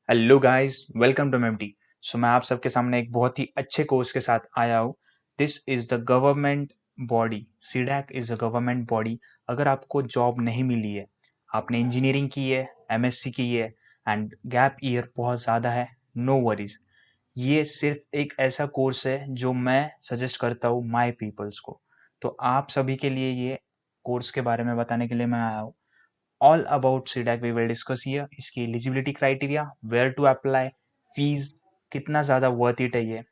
Hello guys, welcome to MMT. So मैं आप सबके सामने एक बहुत ही अच्छे कोर्स के साथ आया हूँ। This is the government body. CDAC is a government body. अगर आपको जॉब नहीं मिली है, आपने इंजीनियरिंग की है, एमएससी की है एंड गैप ईयर बहुत ज़्यादा है, नो वरीज। ये सिर्फ एक ऐसा कोर्स है जो मैं सजेस्ट करता हूँ माय पीपल्स को। तो आप सभी के लिए ये कोर्स के बारे में बताने के लिए मैं आया हूँ। All about CDAC we will discuss here. इसकी eligibility criteria, where to apply, fees कितना ज़्यादा वर्थ इट है ये,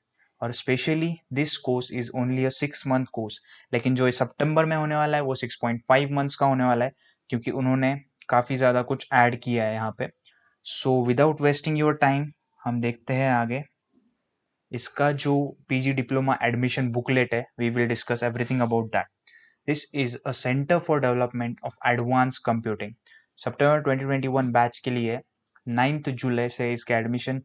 और specially this course is only a 6 month course. लेकिन जो इस सितंबर में होने वाला है वो 6.5 मंथ्स का होने वाला है, क्योंकि उन्होंने काफ़ी ज़्यादा कुछ ऐड किया है यहाँ पे। So without wasting your time हम देखते हैं आगे। इसका जो पीजी डिप्लोमा एडमिशन बुकलेट है, we will discuss everything about that. This is a centre for development of advance computing. सितंबर 2021 बैच के लिए 9 जुलाई से इसके एडमिशन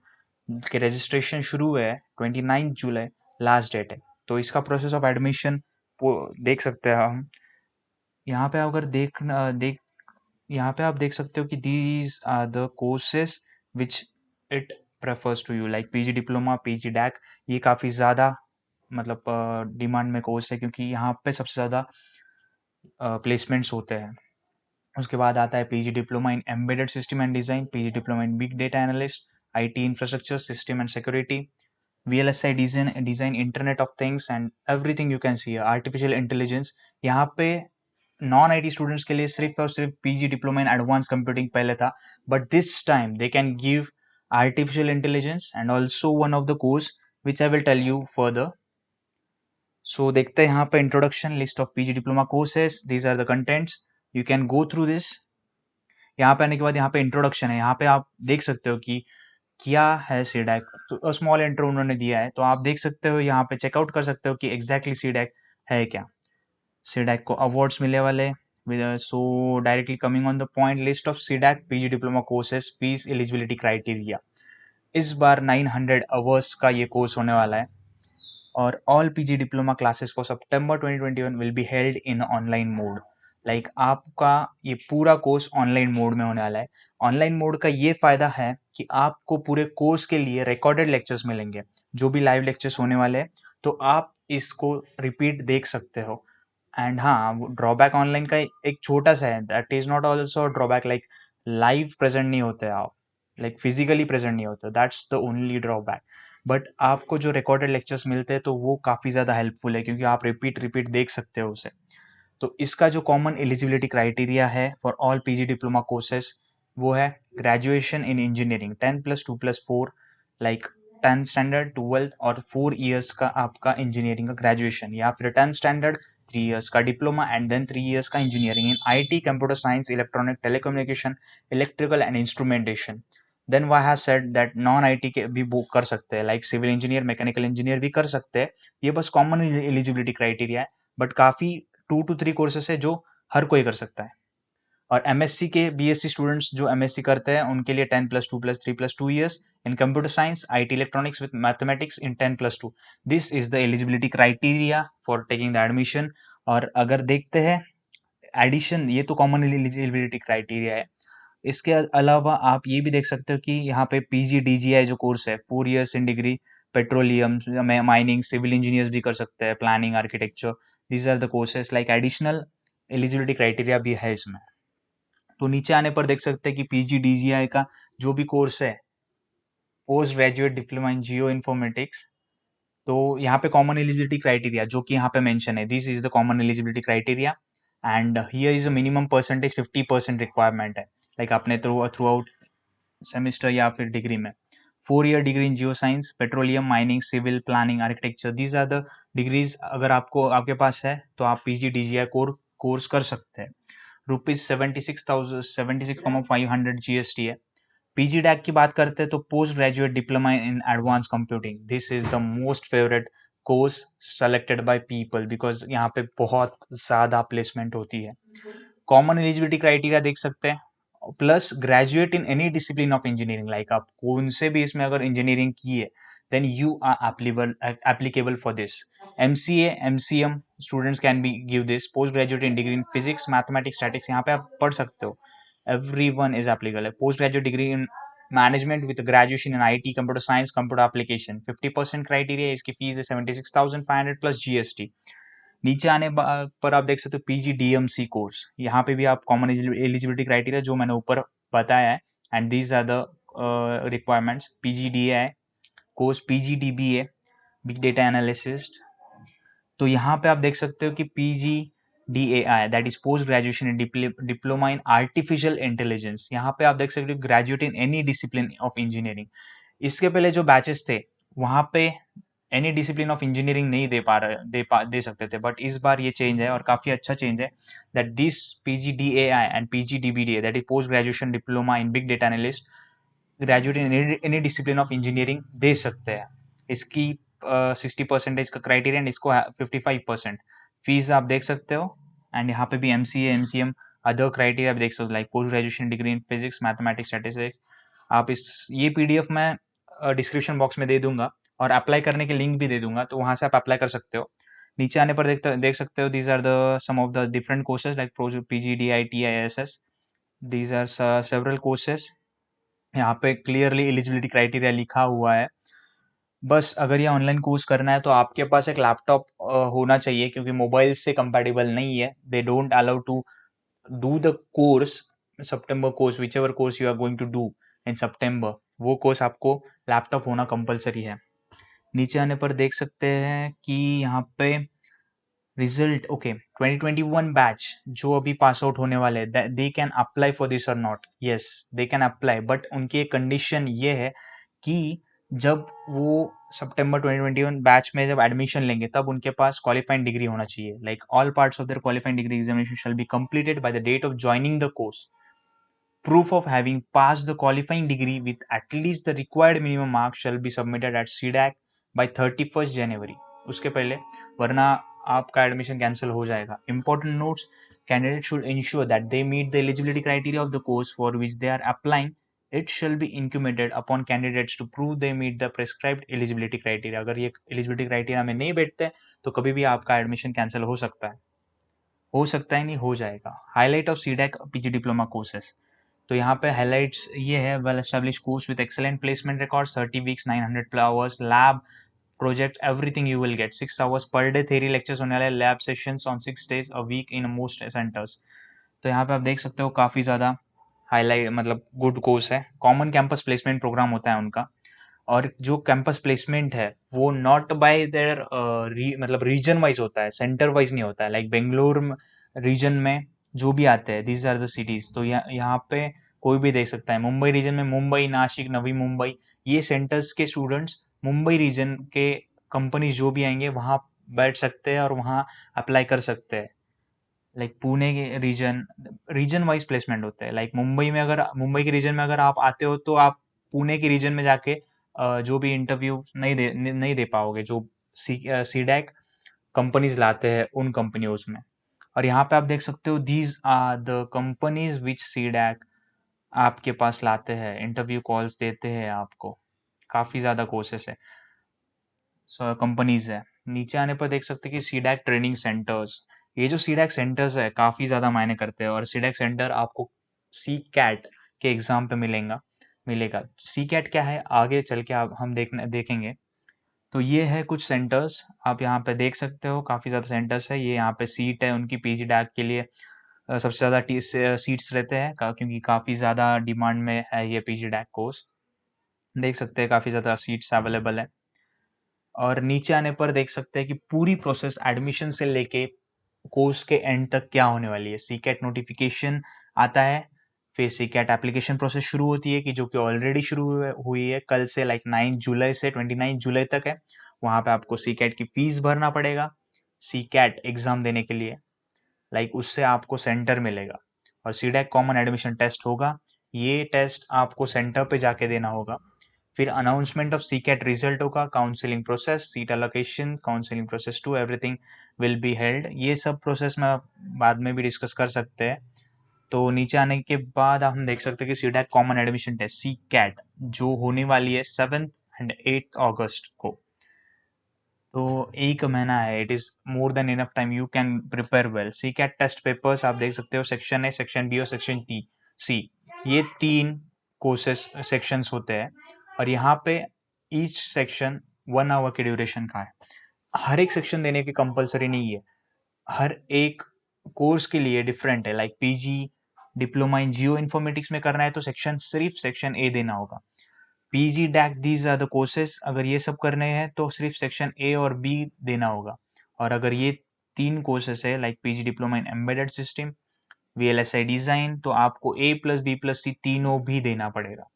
के रजिस्ट्रेशन शुरू हुए हैं। 29 जुलाई लास्ट डेट है। तो इसका प्रोसेस ऑफ एडमिशन देख सकते हैं हम यहाँ पे। अगर देख यहाँ पे आप देख सकते हो कि these are the courses which it prefers to you, like PG diploma, PG DAC. ये काफ़ी ज़्यादा मतलब डिमांड में कोर्स है, क्योंकि यहाँ पे सबसे ज़्यादा प्लेसमेंट्स होते हैं। उसके बाद आता है PG diploma in embedded system and design, PG diploma in big data analyst, IT infrastructure system and security, VLSI design internet of things and everything you can see, artificial intelligence. यहाँ पे non IT students के लिए सिर्फ और सिर्फ PG diploma in advance computing पहले था, but this time they can give artificial intelligence and also one of the course which I will tell you further. So देखते हैं यहाँ पे introduction, list of PG diploma courses, these are the contents, you can go through this. यहाँ पे आने के बाद यहाँ पे इंट्रोडक्शन है। यहाँ पे आप देख सकते हो कि क्या है सीडैक। तो स्मॉल इंट्रो उन्होंने दिया है, तो आप देख सकते हो यहाँ पे, चेकआउट कर सकते हो कि एग्जैक्टली सीडैक है क्या। सीडैक को अवार्ड्स मिलने वाले। सो directly coming on the point, list of CDAC PG diploma courses, fees, eligibility criteria. इस बार 900 आवर्स का ये कोर्स होने वाला है, और all PG diploma classes for September 2021 will be held in online mode. Like आपका ये पूरा कोर्स ऑनलाइन मोड में होने वाला है। ऑनलाइन मोड का ये फायदा है कि आपको पूरे कोर्स के लिए रिकॉर्डेड लेक्चर्स मिलेंगे, जो भी लाइव लेक्चर्स होने वाले हैं, तो आप इसको रिपीट देख सकते हो। एंड हाँ, ड्रॉबैक ऑनलाइन का एक छोटा सा है, that is not also drawback, like live present नहीं होते आप, लाइक फिजिकली प्रेजेंट नहीं होते, that's the only drawback. But आपको जो रिकॉर्डेड लेक्चर्स मिलते हैं तो वो काफ़ी ज़्यादा हेल्पफुल है, क्योंकि आप रिपीट रिपीट देख सकते हो उसे। तो इसका जो कॉमन एलिजिबिलिटी क्राइटेरिया है for all PG diploma courses, वो है graduation in engineering 10+2+4, like 10 standard, 12 और 4 इयर्स का आपका इंजीनियरिंग का ग्रेजुएशन, या फिर 10 स्टैंडर्ड, 3 इयर्स का डिप्लोमा एंड देन 3 इयर्स का engineering in IT, computer science, electronic, telecommunication, electrical and instrumentation. Then why has said that non IT के भी बुक कर सकते हैं, like civil engineer, mechanical engineer भी कर सकते हैं। ये बस कॉमन एलिजिबिलिटी क्राइटेरिया है, बट काफ़ी 2 to 3 कोर्सेस है जो हर कोई कर सकता है। और एमएससी के बीएससी स्टूडेंट्स जो एमएससी करते हैं उनके लिए 10+2+3+2 years in computer science, IT, electronics with mathematics in 10+2। This is the eligibility criteria for taking the admission. और अगर देखते हैं एडिशन, ये तो कॉमन एलिजिबिलिटी क्राइटेरिया है। इसके अलावा आप ये भी देख सकते हो कि यहाँ पे पीजी डीजीआई जो कोर्स है, 4 years in degree, petroleum, mining, civil engineers भी कर सकते हैं, planning, architecture, these are the courses, like additional eligibility criteria भी है इसमें। तो नीचे आने पर देख सकते हैं कि पीजी डीजीआई का जो भी कोर्स है, post graduate diploma in geo informatics, तो यहाँ पे कॉमन एलिजिबिलिटी क्राइटेरिया जो कि यहाँ पे मेंशन है, this is the common eligibility criteria. And here is a minimum percentage 50% requirement है, लाइक आपने थ्रू आउट सेमेस्टर या फिर डिग्री में 4 year degree in geo science, petroleum, mining, civil, planning, architecture, these are the degrees अगर आपके पास है तो आप पीजी डीजीआई कोर्स कर सकते हैं। ₹76,500 GST है। पीजी डैक की बात करते हैं तो post graduate diploma in advance computing, this is the most favourite course selected by people, because यहाँ पे बहुत ज़्यादा प्लेसमेंट होती है। कॉमन एलिजिबिलिटी क्राइटेरिया देख सकते हैं, plus graduate in any discipline of engineering, like आप कौन से भी इसमें अगर इंजीनियरिंग की है, then you are applicable for this. MCA, MCM students can be give this, post graduate in degree in physics, mathematics, statics, यहाँ पे आप पढ़ सकते हो। एवरी वन इज एप्लीकेबल है। Post graduate degree in management with graduation in IT, computer science, computer application, 50% criteria, इसकी fees है 76,500 plus GST। नीचे आने पर आप देख सकते हो PGDMC कोर्स, यहाँ पे भी आप कॉमन एलिजिबिलिटी क्राइटेरिया जो मैंने ऊपर बताया है, and these are the requirements. PGDA course, PGDBA big data analyst. तो यहाँ पे आप देख सकते हो कि PGDAI that is post graduation in diploma in artificial intelligence. यहाँ पे आप देख सकते हो graduate in any discipline of engineering. इसके पहले जो बैचेस थे वहाँ पे एनी डिसिप्लिन ऑफ इंजीनियरिंग नहीं दे सकते थे, बट इस बार ये चेंज है और काफी अच्छा चेंज है, that this PGDAI and PGDBDA that is post graduation diploma in big data analyst graduate in any discipline of engineering दे सकते हैं। इसकी 60% का क्राइटेरिया एंड इसको 55%। फीस आप देख सकते हो, एंड यहाँ पे भी MCA MCM अदर क्राइटेरिया आप देख सकते हो, like post graduation degree in physics mathematics statistics. आप ये PDF मैं डिस्क्रिप्शन बॉक्स में दे दूंगा और अप्लाई करने के लिंक भी दे दूंगा, तो वहां से आप अप्लाई कर सकते हो। नीचे आने पर देख सकते हो these are the some of the different courses like PGDITISS। These are several courses. यहाँ पे क्लियरली एलिजिबिलिटी क्राइटेरिया लिखा हुआ है। बस अगर ये ऑनलाइन कोर्स करना है तो आपके पास एक लैपटॉप होना चाहिए, क्योंकि मोबाइल से कंपैटिबल नहीं है। They don't allow to do the course, September course, which ever course you are going to do in September, वो कोर्स आपको लैपटॉप होना कंपलसरी है। नीचे आने पर देख सकते हैं कि यहाँ पे रिजल्ट, ओके, 2021 बैच जो अभी पास आउट होने वाले they can apply for this और not. Yes, they can apply, but उनकी एक कंडीशन ये है कि जब वो सितंबर 2021 बैच में जब एडमिशन लेंगे तब उनके पास क्वालिफाइंग डिग्री होना चाहिए। Like all parts of their qualifying degree examination shall be completed by the date of joining the course. Proof of having passed the qualifying degree with at least the required minimum marks shall be submitted at CDAC by 31st January। उसके पहले, वरना आपका admission cancel हो जाएगा। Important notes: candidate should ensure that they meet the eligibility criteria of the course for which they are applying. It shall be incumbent upon candidates to prove they meet the prescribed eligibility criteria। अगर ये eligibility criteria में नहीं बैठते तो कभी भी आपका admission cancel हो सकता है, नहीं हो जाएगा। Highlight of CDAC PG diploma courses, तो यहाँ पे हाईलाइट्स ये है: well establish course with excellent placement record, 30 weeks, 900 hours, lab project, everything you will get, 6 hours per day theory lectures होने वाले, lab sessions on 6 days a week in most centres. तो यहाँ पे आप देख सकते हो काफ़ी ज़्यादा हाईलाइट, मतलब गुड कोर्स है। कॉमन कैंपस प्लेसमेंट प्रोग्राम होता है उनका, और जो कैंपस प्लेसमेंट है वो नॉट बाय देयर मतलब रीजन वाइज होता है, सेंटर वाइज नहीं होता है। लाइक बेंगलोर रीजन में जो भी आते हैं, दीज आर द सिटीज, तो यहाँ पे कोई भी देख सकता है। मुंबई रीजन में मुंबई, नासिक, नवी मुंबई, ये सेंटर्स के स्टूडेंट्स मुंबई रीजन के कंपनी जो भी आएंगे वहाँ बैठ सकते हैं और वहाँ अप्लाई कर सकते हैं। लाइक पुणे के रीजन वाइज प्लेसमेंट होते हैं। लाइक मुंबई के रीजन में अगर आप आते हो तो आप पुणे के रीजन में जाके जो भी इंटरव्यू नहीं दे पाओगे, जो सीडैक कंपनीज लाते हैं उन कंपनियों में। और यहाँ पे आप देख सकते हो these are the companies which CDAC आपके पास लाते हैं, इंटरव्यू कॉल्स देते हैं आपको। काफ़ी ज़्यादा कोर्सेस है, कंपनीज है। नीचे आने पर देख सकते हैं कि सीडैक ट्रेनिंग सेंटर्स, ये जो सीडैक सेंटर्स है काफ़ी ज़्यादा मायने करते हैं, और सीडैक सेंटर आपको सी कैट के एग्जाम पे मिलेगा। सी कैट क्या है आगे चल के हम देखेंगे। तो ये है कुछ सेंटर्स, आप यहाँ पे देख सकते हो, काफ़ी ज़्यादा सेंटर्स है। ये यहाँ पे सीट है उनकी PG डैक के लिए, सबसे ज़्यादा सीट्स रहते हैं क्योंकि काफ़ी ज़्यादा डिमांड में है ये PG डैक कोर्स। देख सकते हैं काफ़ी ज़्यादा सीट्स अवेलेबल है। और नीचे आने पर देख सकते हैं कि पूरी प्रोसेस एडमिशन से लेके कोर्स के एंड तक क्या होने वाली है। सीकैट नोटिफिकेशन आता है, फिर सीकैट एप्लीकेशन प्रोसेस शुरू होती है, कि जो कि ऑलरेडी शुरू हुई है कल से, लाइक 9 जुलाई से 29 जुलाई तक है। वहाँ पे आपको सीकैट की फीस भरना पड़ेगा सीकैट एग्जाम देने के लिए, लाइक उससे आपको सेंटर मिलेगा। और सीडैक कॉमन एडमिशन टेस्ट होगा, ये टेस्ट आपको सेंटर पे जाके देना होगा। फिर अनाउंसमेंट ऑफ सीकैट रिजल्ट होगा, counselling process, seat allocation, counselling process 2, everything will be held. ये सब प्रोसेस में बाद में भी डिस्कस कर सकते हैं। तो नीचे आने के बाद हम देख सकते हैं कि CDAC common admission test C CAT जो होने वाली है 7 एंड 8 अगस्त को, तो एक महीना है। It is more than enough time, you can prepare well. C CAT test papers आप देख सकते हो, सेक्शन ए, सेक्शन बी और सेक्शन सी, ये तीन कोर्सेस सेक्शंस होते हैं और यहाँ पे ईच सेक्शन 1 आवर के ड्यूरेशन का है। हर एक सेक्शन देने की कंपलसरी नहीं है, हर एक कोर्स के लिए डिफरेंट है। Like PG diploma in geo informatics में करना है तो सिर्फ सेक्शन ए देना होगा। PG DAC these are the courses, अगर ये सब करने हैं तो सिर्फ सेक्शन ए और बी देना होगा। और अगर ये 3 कोर्सेस है लाइक पीजी डिप्लोमा इन एम्बेडेड सिस्टम, वीएलएसआई डिजाइन, तो आपको A+B+C तीनों भी देना पड़ेगा।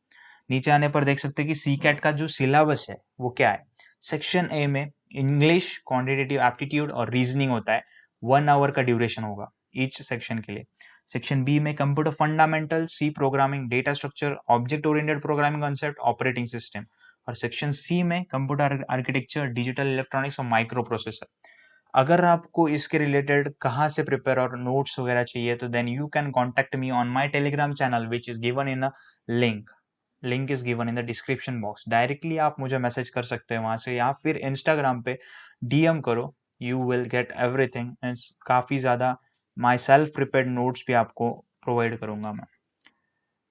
नीचे आने पर देख सकते हैं कि सी कैट का जो सिलेबस है वो क्या है। सेक्शन ए में इंग्लिश, क्वांटिटेटिव एप्टीट्यूड और रीजनिंग होता है, 1 आवर का ड्यूरेशन होगा ईच सेक्शन के लिए। सेक्शन बी में computer fundamental, C programming, data structure, object oriented programming concept, operating system. और सेक्शन सी में कंप्यूटर आर्किटेक्चर, डिजिटल इलेक्ट्रॉनिक्स और माइक्रो प्रोसेसर। अगर आपको इसके रिलेटेड कहाँ से प्रिपेयर और नोट्स वगैरह चाहिए तो then you can contact me on my Telegram channel which is given in a link is given in the description box. Directly आप मुझे मैसेज कर सकते हैं वहां से, या फिर इंस्टाग्राम पे डीएम करो, यू विल गेट एवरीथिंग। काफी ज्यादा माई सेल्फ प्रिपेयर्ड नोट्स भी आपको प्रोवाइड करूंगा मैं।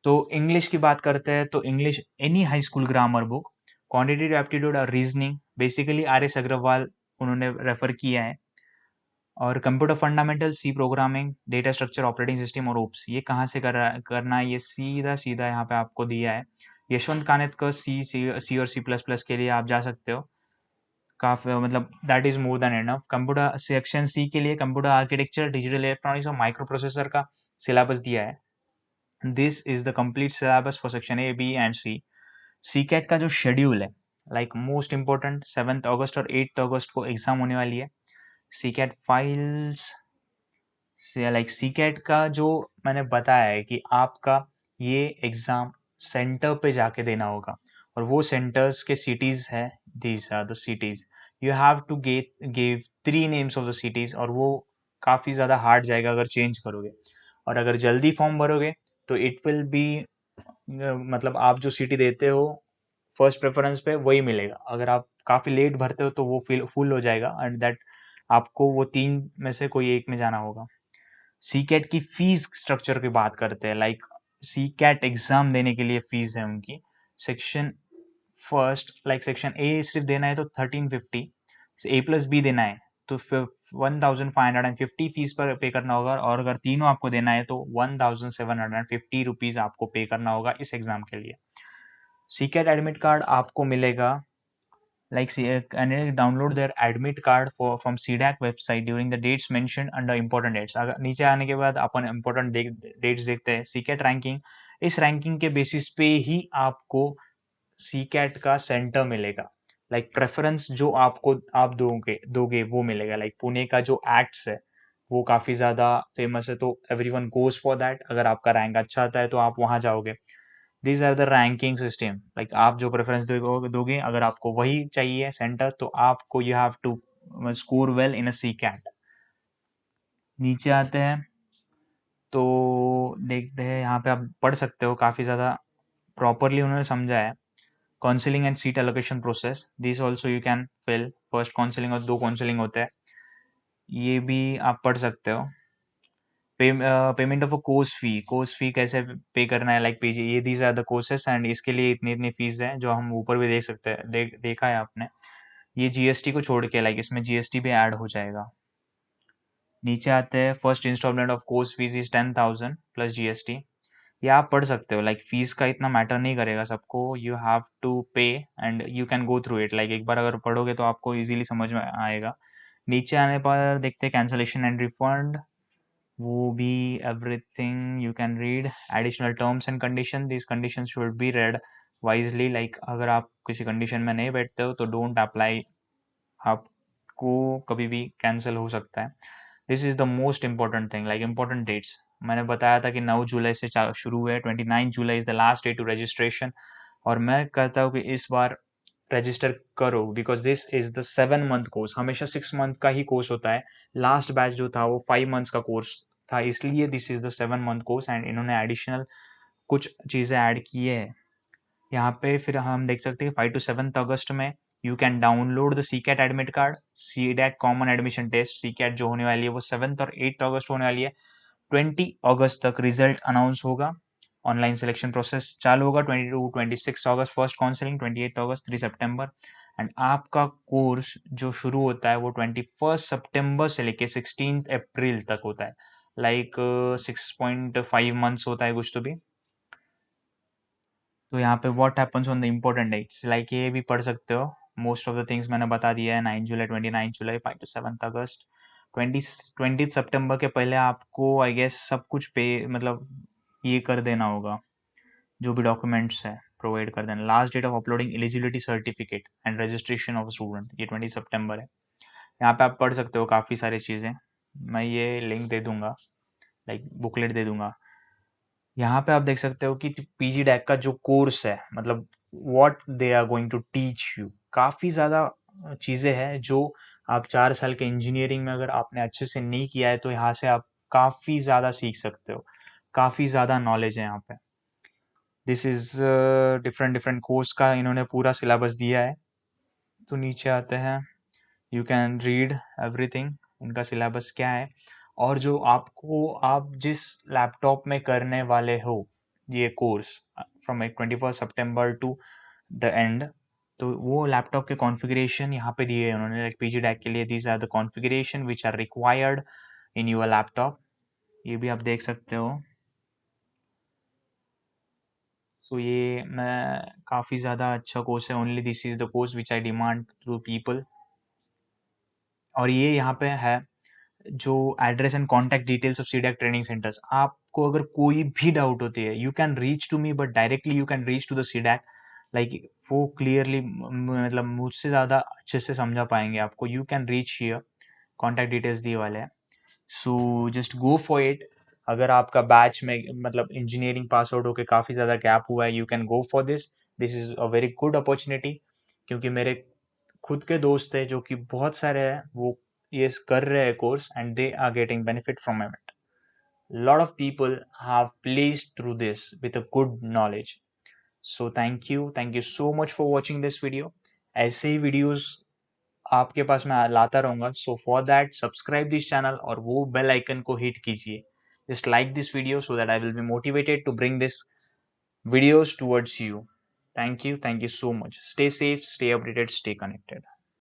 तो इंग्लिश की बात करते हैं तो English any high school grammar book, quantitative aptitude और रीजनिंग बेसिकली RS अग्रवाल उन्होंने रेफर किया है। और computer fundamental, C programming, data structure, operating system और ओप्स, ये कहाँ से करना है, ये सीधा सीधा यहाँ पे आपको दिया है। यशवंत कानेतकर सी और C++ के लिए आप जा सकते हो, काफी मतलब that is more than enough. Computer section C के लिए कंप्यूटर आर्किटेक्चर, डिजिटल इलेक्ट्रॉनिक्स और माइक्रो प्रोसेसर का सिलेबस दिया है। This is the complete syllabus for section A, B and C. C CAT का जो शेड्यूल है, लाइक मोस्ट इंपॉर्टेंट, 7 अगस्त और 8 अगस्त को एग्जाम होने वाली है। सी कैट फाइल्स लाइक सी कैट का जो मैंने बताया है कि आपका ये एग्जाम सेंटर पे जाके देना होगा, और वो सेंटर्स के सिटीज है, these are the cities. You have to give 3 names of the cities, और वो काफी ज्यादा हार्ड जाएगा अगर चेंज करोगे। और अगर जल्दी फॉर्म भरोगे तो इट विल बी मतलब आप जो सिटी देते हो फर्स्ट प्रेफरेंस पे वही मिलेगा। अगर आप काफी लेट भरते हो तो वो फुल हो जाएगा, एंड दैट आपको वो 3 में से कोई एक में जाना होगा। सी कैट की फीस स्ट्रक्चर की बात करते हैं, लाइक सी कैट एग्जाम देने के लिए फीस है उनकी। Section first like section A सिर्फ देना है तो 1350, A+B देना है तो 1550 फीस पर पे करना होगा, और अगर तीनों आपको देना है तो 1750 रुपीज आपको पे करना होगा इस एग्जाम के लिए। सी कैट एडमिट कार्ड आपको मिलेगा, like candidate download their admit card from CDAC website during the dates mentioned under important dates। अगर नीचे आने के बाद अपन important dates देखते हैं। सीकैट रैंकिंग, इस रैंकिंग के बेसिस पे ही आपको सीकैट का सेंटर मिलेगा। लाइक प्रेफरेंस जो आपको आप दोगे वो मिलेगा। लाइक पुणे का जो एक्ट्स है वो काफी ज्यादा फेमस है, तो एवरीवन गोज फॉर दैट। अगर आपका रैंक अच्छा आता है तो आप वहां जाओगे। These are the ranking system, like आप जो प्रेफरेंस दोगे, अगर आपको वही चाहिए सेंटर तो आपको you have to score well in a C CAT. नीचे आते हैं तो देखते हैं, यहाँ पे आप पढ़ सकते हो, काफी ज्यादा प्रॉपरली उन्होंने समझा है। Counselling and seat allocation process, this also you can fill. First counselling और 2 काउंसलिंग होते हैं, ये भी आप पढ़ सकते हो। Payment of a course fee कैसे पे करना है, लाइक पीजी, ये these are the courses and इसके लिए इतनी इतनी फीस है, जो हम ऊपर भी देख सकते हैं, देखा है आपने। ये जीएसटी को छोड़ के, लाइक इसमें जीएसटी भी ऐड हो जाएगा। नीचे आते हैं, first instalment of course fees is 10,000 plus GST. ये आप पढ़ सकते हो, लाइक फीस का इतना मैटर नहीं करेगा सबको, यू हैव टू पे and you can go through it. Like एक बार अगर पढ़ोगे तो आपको इजीली समझ में आएगा। नीचे आने पर देखते हैं कैंसलेशन एंड रिफंड, वो भी everything you can read. Additional terms and condition, this condition should be red wisely. Like अगर आप किसी कंडीशन में नहीं बैठते हो तो डोंट अप्लाई, आपको कभी भी कैंसिल हो सकता है। This is the most important thing, like important dates मैंने बताया था कि 9 जुलाई से शुरू हुए, 29 July is the last day to registration. और मैं कहता हूँ कि इस बार रजिस्टर करो, because this is the 7 month course. हमेशा 6 मंथ का ही कोर्स होता है, लास्ट बैच जो था वो 5 मंथ्स का कोर्स था, इसलिए this is the 7 month course, and इन्होंने एडिशनल कुछ चीजें ऐड की है यहाँ पे। फिर हम देख सकते हैं 5 to 7 अगस्त में you can download the CCAT admit card. CDAC common admission test CCAT जो होने वाली है वो 7 और 8 अगस्त होने वाली है। 20 अगस्त तक रिजल्ट अनाउंस होगा, ऑनलाइन सिलेक्शन प्रोसेस चालू होगा 26 अगस्त फर्स्ट काउंसलिंग, 28 अगस्त, 3 सितंबर। एंड आपका कोर्स जो शुरू होता है वो 21 सितंबर से लेके 16 अप्रैल तक होता है, लाइक 6.5 मंथ्स होता है कुछ तो भी। तो यहाँ पे what happens on the important dates, like ये भी पढ़ सकते हो। मोस्ट ऑफ द थिंग्स मैंने बता दिया है। 9 जुलाई, 29 जुलाई, 5 to 7 अगस्त, 20 सितंबर के पहले आपको आई गेस सब कुछ पे मतलब ये कर देना होगा, जो भी डॉक्यूमेंट्स है प्रोवाइड कर देना। Last date of uploading eligibility certificate and registration of student, ये 20 सितंबर है। यहाँ पे आप पढ़ सकते हो काफ़ी सारी चीज़ें, मैं ये लिंक दे दूंगा, लाइक बुकलेट दे दूंगा। यहाँ पे आप देख सकते हो कि पीजी डैक का जो कोर्स है, मतलब what they are going to teach you, काफ़ी ज़्यादा चीज़ें हैं जो आप 4 साल के इंजीनियरिंग में अगर आपने अच्छे से नहीं किया है तो यहाँ से आप काफ़ी ज़्यादा सीख सकते हो, काफ़ी ज़्यादा नॉलेज है यहाँ पे। This is different different course का इन्होंने पूरा सिलेबस दिया है। तो नीचे आते हैं, यू कैन रीड एवरीथिंग, इनका सिलेबस क्या है। और जो आपको आप जिस लैपटॉप में करने वाले हो ये कोर्स फ्रॉम 21 सितंबर टू द एंड, तो वो लैपटॉप के कॉन्फ़िगरेशन यहाँ पे दिए हैं उन्होंने, लाइक पीजी डैक के लिए these are the configuration which are required in your laptop, ये भी आप देख सकते हो। सो ये मैं काफ़ी ज़्यादा अच्छा कोर्स है, only this is the course which I demand to people. और ये यहाँ पे है जो address and contact details of CDAC training centres. आपको अगर कोई भी डाउट होती है, you can reach to me, but directly you can reach to the CDAC, like वो क्लियरली मतलब मुझसे ज़्यादा अच्छे से समझा पाएंगे आपको। You can reach here, contact details दिए वाले हैं। So just go for it. अगर आपका बैच में मतलब इंजीनियरिंग पास आउट होकर काफ़ी ज़्यादा गैप हुआ है, you can go for this, this is a very good opportunity. क्योंकि मेरे खुद के दोस्त है जो कि बहुत सारे हैं, वो ये कर रहे हैं course and they are getting benefit from it. Lot of people have placed through this with a good knowledge. So thank you so much for watching this video. ऐसे ही वीडियोस आपके पास मैं लाता रहूंगा। So for that subscribe this channel और वो bell icon को हिट कीजिए। Just like this video so that I will be motivated to bring this videos towards you. Thank you so much. Stay safe, stay updated, stay connected.